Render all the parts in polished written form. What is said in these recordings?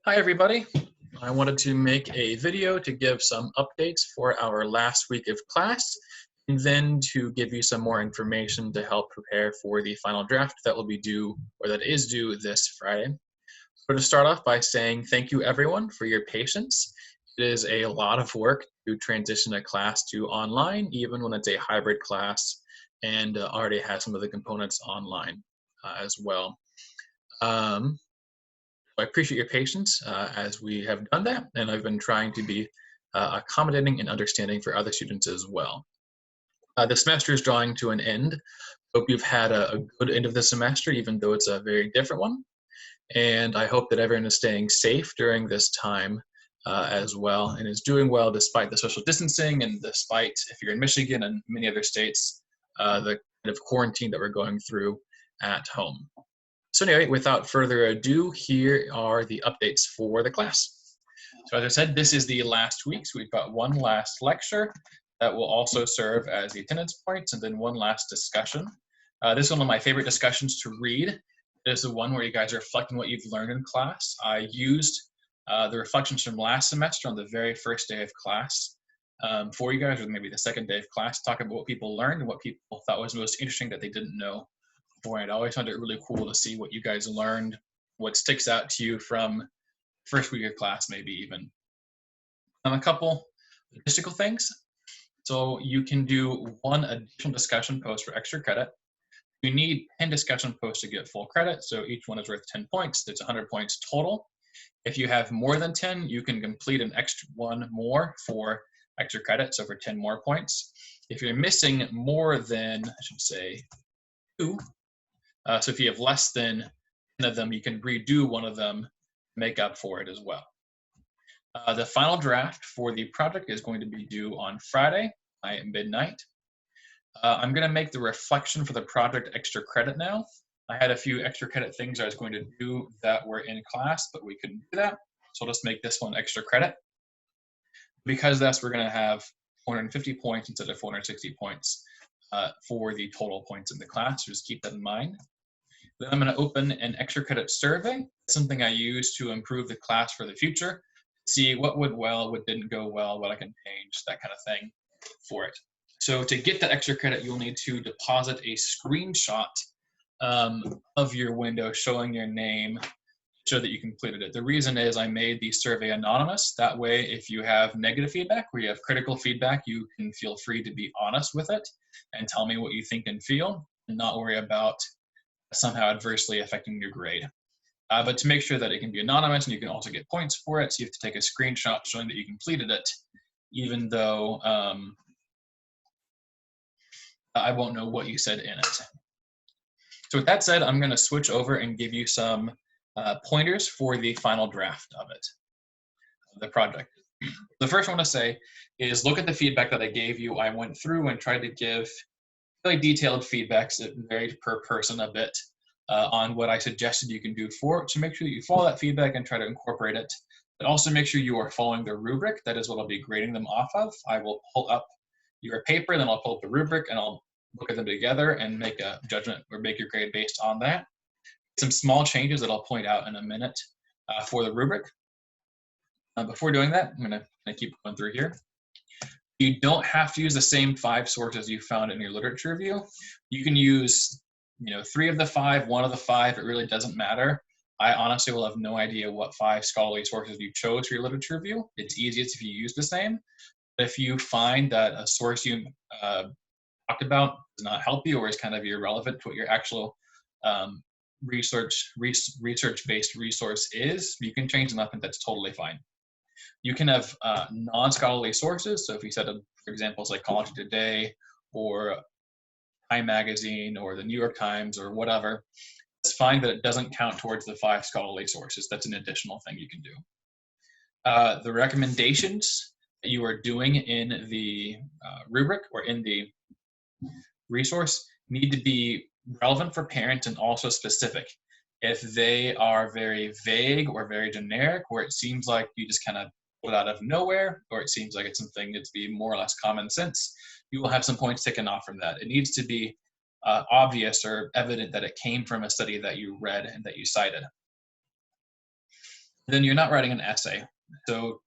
Hi everybody. I wanted to make a video to give some updates for our last week of class and then to give you some more information to help prepare for the final draft that will be due or that is due this Friday. So to start off by saying thank you everyone for your patience. It is a lot of work to transition a class to online even when it's a hybrid class and already has some of the components online as well. I appreciate your patience as we have done that, and I've been trying to be accommodating and understanding for other students as well. The semester is drawing to an end. Hope you've had a good end of the semester, even though it's a very different one. And I hope that everyone is staying safe during this time as well and is doing well despite the social distancing and despite, if you're in Michigan and many other states, the kind of quarantine that we're going through at home. So anyway, without further ado, here are the updates for the class. So as I said, this is the last week, so we've got one last lecture that will also serve as the attendance points, and then one last discussion. This is one of my favorite discussions to read. It is the one where you guys are reflecting what you've learned in class. I used the reflections from last semester on the very first day of class for you guys, or maybe the second day of class, talk about what people learned and what people thought was most interesting that they didn't know. I always found it really cool to see what you guys learned, what sticks out to you from first week of class, maybe even. A couple logistical things. So you can do one additional discussion post for extra credit. You need 10 discussion posts to get full credit, so each one is worth 10 points. That's 100 points total. If you have more than 10, you can complete an extra one more for extra credit, so for 10 more points. If you're missing more than, I should say, 2, so if you have less than 10 of them, you can redo one of them, make up for it as well. The final draft for the project is going to be due on Friday at midnight. I'm going to make the reflection for the project extra credit now. I had a few extra credit things I was going to do that were in class, but we couldn't do that. So I'll just make this one extra credit. Because of this, we're going to have 450 points instead of 460 points for the total points in the class. So just keep that in mind. Then I'm going to open an extra credit survey, something I use to improve the class for the future, see what went well, what didn't go well, what I can change, that kind of thing for it. So to get that extra credit, you'll need to deposit a screenshot of your window showing your name, show that you completed it. The reason is I made the survey anonymous. That way, if you have negative feedback or you have critical feedback, you can feel free to be honest with it and tell me what you think and feel and not worry about somehow adversely affecting your grade. But to make sure that it can be anonymous and you can also get points for it, so you have to take a screenshot showing that you completed it, even though I won't know what you said in it. So with that said, I'm going to switch over and give you some pointers for the final draft of it, the project. The first one to say is look at the feedback that I gave you. I went through and tried to give really detailed feedbacks that varied per person a bit on what I suggested you can do for it. So make sure that you follow that feedback and try to incorporate it. But also make sure you are following the rubric. That is what I'll be grading them off of. I will pull up your paper, then I'll pull up the rubric, and I'll look at them together and make a judgment or make your grade based on that. Some small changes that I'll point out in a minute for the rubric. Before doing that, I'm going to keep going through here. You don't have to use the same 5 sources you found in your literature review. You can use, 3 of the 5, 1 of the 5. It really doesn't matter. I honestly will have no idea what 5 scholarly sources you chose for your literature review. It's easiest if you use the same. But if you find that a source you talked about does not help you or is kind of irrelevant to what your actual research-based resource is, you can change them up, and that's totally fine. You can have non-scholarly sources. So if you said, for example, Psychology Today or Time Magazine or the New York Times or whatever, it's fine that it doesn't count towards the 5 scholarly sources. That's an additional thing you can do. The recommendations that you are doing in the rubric or in the resource need to be relevant for parents and also specific. If they are very vague or very generic, where it seems like you just kind of pull it out of nowhere, or it seems like it's something that's be more or less common sense, you will have some points taken off from that. It needs to be obvious or evident that it came from a study that you read and that you cited. Then you're not writing an essay. So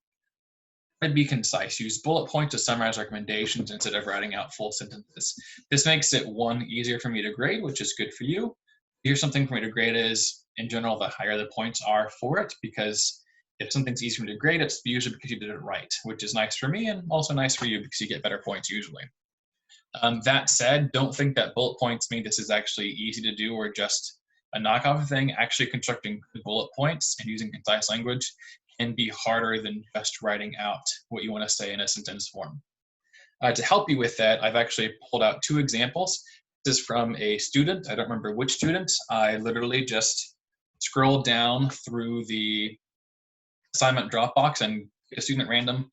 try to be concise. Use bullet points to summarize recommendations instead of writing out full sentences. This makes it, one, easier for me to grade, which is good for you. Here's something for me to grade is, in general, the higher the points are for it, because if something's easy for me to grade, it's usually because you did it right, which is nice for me and also nice for you because you get better points usually. That said, don't think that bullet points mean this is actually easy to do or just a knockoff thing. Actually constructing good bullet points and using concise language can be harder than just writing out what you want to say in a sentence form. To help you with that, I've actually pulled out 2 examples. This is from a student. I don't remember which student. I literally just scrolled down through the assignment Dropbox and a student random,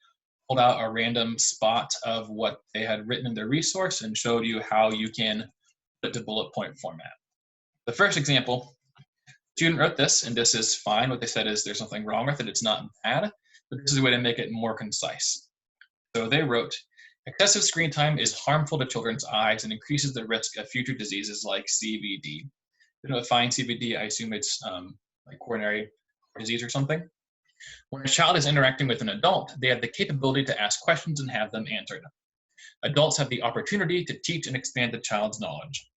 pulled out a random spot of what they had written in their resource and showed you how you can put it to bullet point format. The first example, student wrote this, and this is fine. What they said is there's nothing wrong with it. It's not bad, but this is a way to make it more concise. So they wrote, excessive screen time is harmful to children's eyes and increases the risk of future diseases like CVD. You know, define CVD, I assume it's like coronary disease or something. When a child is interacting with an adult, they have the capability to ask questions and have them answered. Adults have the opportunity to teach and expand the child's knowledge.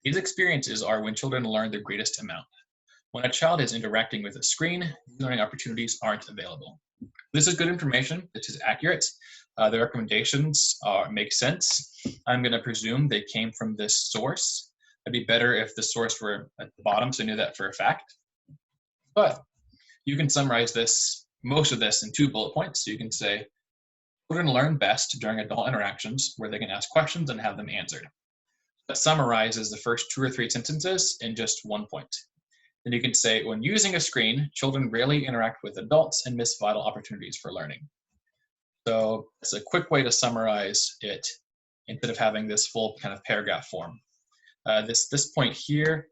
These experiences are when children learn the greatest amount. When a child is interacting with a screen, these learning opportunities aren't available. This is good information. This is accurate. The recommendations make sense. I'm going to presume they came from this source. It'd be better if the source were at the bottom, so I knew that for a fact. But you can summarize this, most of this, in 2 bullet points. So you can say, children learn best during adult interactions where they can ask questions and have them answered. That summarizes the first 2 or 3 sentences in just 1 point. Then you can say, when using a screen, children rarely interact with adults and miss vital opportunities for learning. So it's a quick way to summarize it instead of having this full kind of paragraph form. This point here,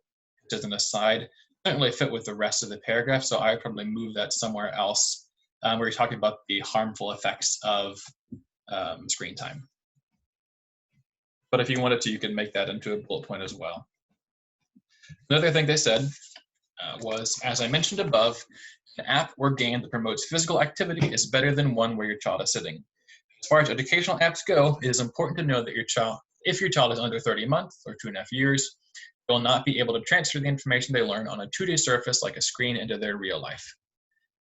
just an aside, doesn't really fit with the rest of the paragraph, so I would probably move that somewhere else where you're talking about the harmful effects of screen time. But if you wanted to, you could make that into a bullet point as well. Another thing they said was, as I mentioned above, an app or game that promotes physical activity is better than one where your child is sitting. As far as educational apps go, it is important to know that if your child is under 30 months or 2.5 years, they will not be able to transfer the information they learn on a 2D surface like a screen into their real life.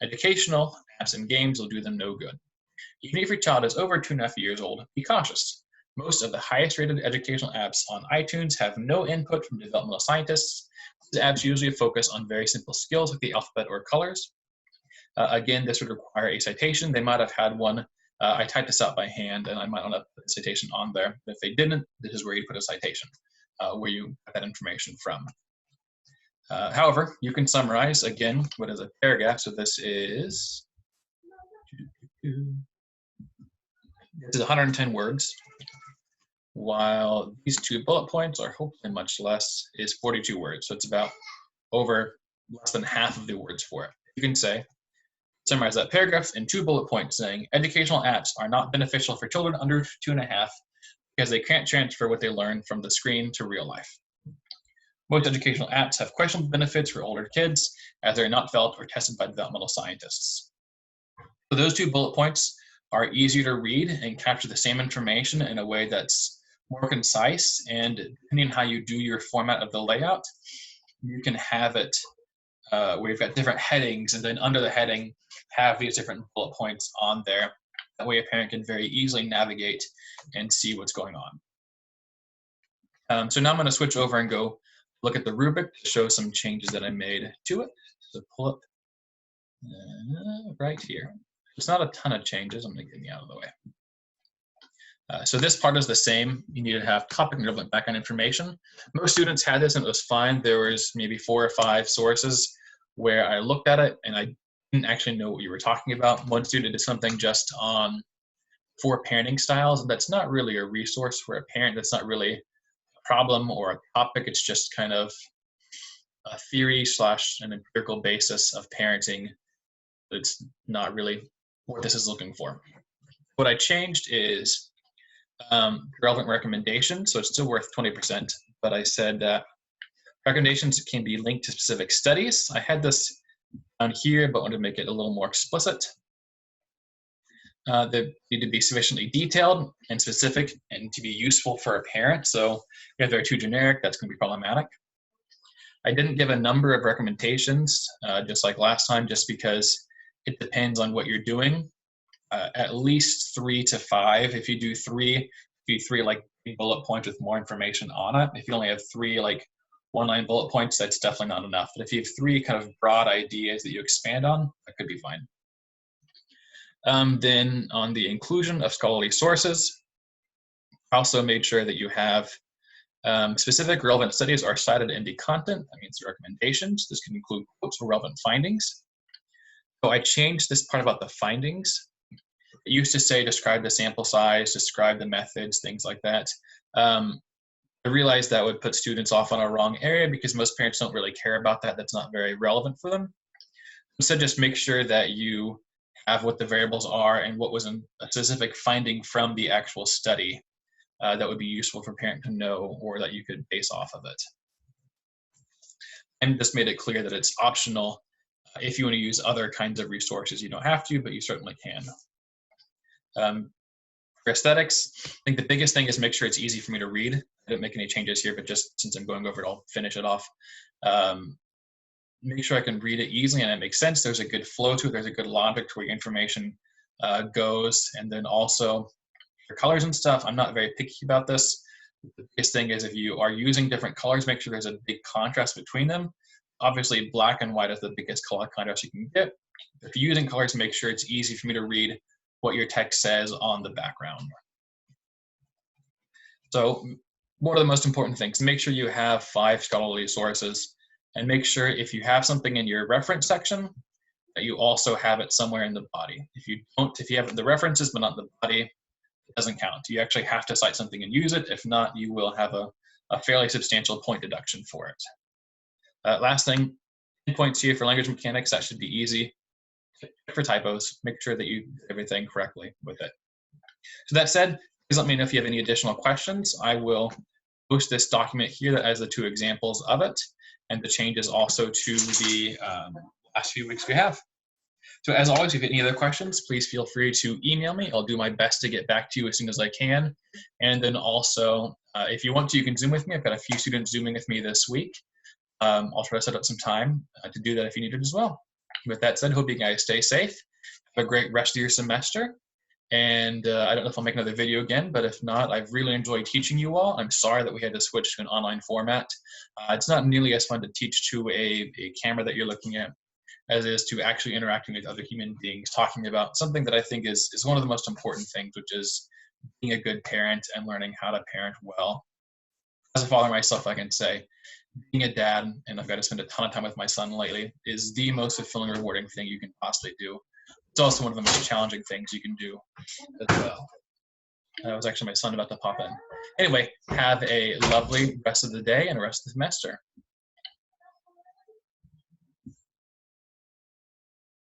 Educational apps and games will do them no good. Even if your child is over 2.5 years old, be cautious. Most of the highest rated educational apps on iTunes have no input from developmental scientists. These apps usually focus on very simple skills like the alphabet or colors. Again, this would require a citation. They might have had one. I typed this out by hand, and I might want to put a citation on there. If they didn't, this is where you put a citation, where you get that information from. However, you can summarize, again, what is a paragraph. So this is 110 words, while these 2 bullet points are hopefully much less, is 42 words. So it's about over less than half of the words for it. You can say, summarize that paragraph in 2 bullet points saying, educational apps are not beneficial for children under 2.5 because they can't transfer what they learn from the screen to real life. Most educational apps have questionable benefits for older kids as they're not developed or tested by developmental scientists. So those 2 bullet points are easier to read and capture the same information in a way that's more concise, and depending on how you do your format of the layout, you can have it where you've got different headings, and then under the heading have these different bullet points on there. That way a parent can very easily navigate and see what's going on. So now I'm going to switch over and go look at the rubric to show some changes that I made to it. So pull up right here. It's not a ton of changes. I'm going to get me out of the way. So this part is the same. You need to have topic and relevant background information. Most students had this and it was fine. There was maybe 4 or 5 sources where I looked at it and I didn't actually know what you were talking about. One student did something just on 4 parenting styles, and that's not really a resource for a parent. That's not really a problem or a topic. It's just kind of a theory / an empirical basis of parenting. It's not really what this is looking for. What I changed is relevant recommendations, so it's still worth 20%, but I said recommendations can be linked to specific studies. I had this down here, but want to make it a little more explicit. They need to be sufficiently detailed and specific and to be useful for a parent. So if they're too generic, that's going to be problematic. I didn't give a number of recommendations, just like last time, just because it depends on what you're doing. At least 3 to 5. If you do three like bullet points with more information on it. If you only have 3 like 1-line bullet points, that's definitely not enough. But if you have 3 kind of broad ideas that you expand on, that could be fine. Then on the inclusion of scholarly sources, also made sure that you have specific relevant studies are cited in the content. That means the recommendations. This can include quotes or relevant findings. So I changed this part about the findings. It used to say describe the sample size, describe the methods, things like that. I realized that would put students off on a wrong area because most parents don't really care about that. That's not very relevant for them. Instead, just make sure that you have what the variables are and what was a specific finding from the actual study that would be useful for a parent to know or that you could base off of it. And just made it clear that it's optional. If you want to use other kinds of resources, you don't have to, but you certainly can. For aesthetics, I think the biggest thing is make sure it's easy for me to read. I didn't make any changes here, but just since I'm going over it, I'll finish it off. Make sure I can read it easily and it makes sense. There's a good flow to it. There's a good logic to where your information goes. And then also for colors and stuff, I'm not very picky about this. The biggest thing is if you are using different colors, make sure there's a big contrast between them. Obviously, black and white is the biggest color contrast you can get. If you're using colors, make sure it's easy for me to read what your text says on the background. So what are the most important things? Make sure you have 5 scholarly sources, and make sure if you have something in your reference section, that you also have it somewhere in the body. If you don't, if you have the references but not the body, it doesn't count. You actually have to cite something and use it. If not, you will have a fairly substantial point deduction for it. Last thing, points here for language mechanics, that should be easy. For typos, make sure that you do everything correctly with it. So that said, please let me know if you have any additional questions. I will post this document here that has the 2 examples of it and the changes also to the last few weeks we have. So as always, if you have any other questions, please feel free to email me. I'll do my best to get back to you as soon as I can. And then also, if you want to, you can Zoom with me. I've got a few students Zooming with me this week. I'll try to set up some time to do that if you need it as well. With that said, hope you guys stay safe. Have a great rest of your semester. And I don't know if I'll make another video again, but if not, I've really enjoyed teaching you all. I'm sorry that we had to switch to an online format. It's not nearly as fun to teach to a camera that you're looking at as it is to actually interacting with other human beings, talking about something that I think is one of the most important things, which is being a good parent and learning how to parent well. As a father myself, I can say, being a dad, and I've got to spend a ton of time with my son lately, is the most fulfilling, rewarding thing you can possibly do. It's also one of the most challenging things you can do as well. That was actually my son about to pop in. Anyway, have a lovely rest of the day and rest of the semester.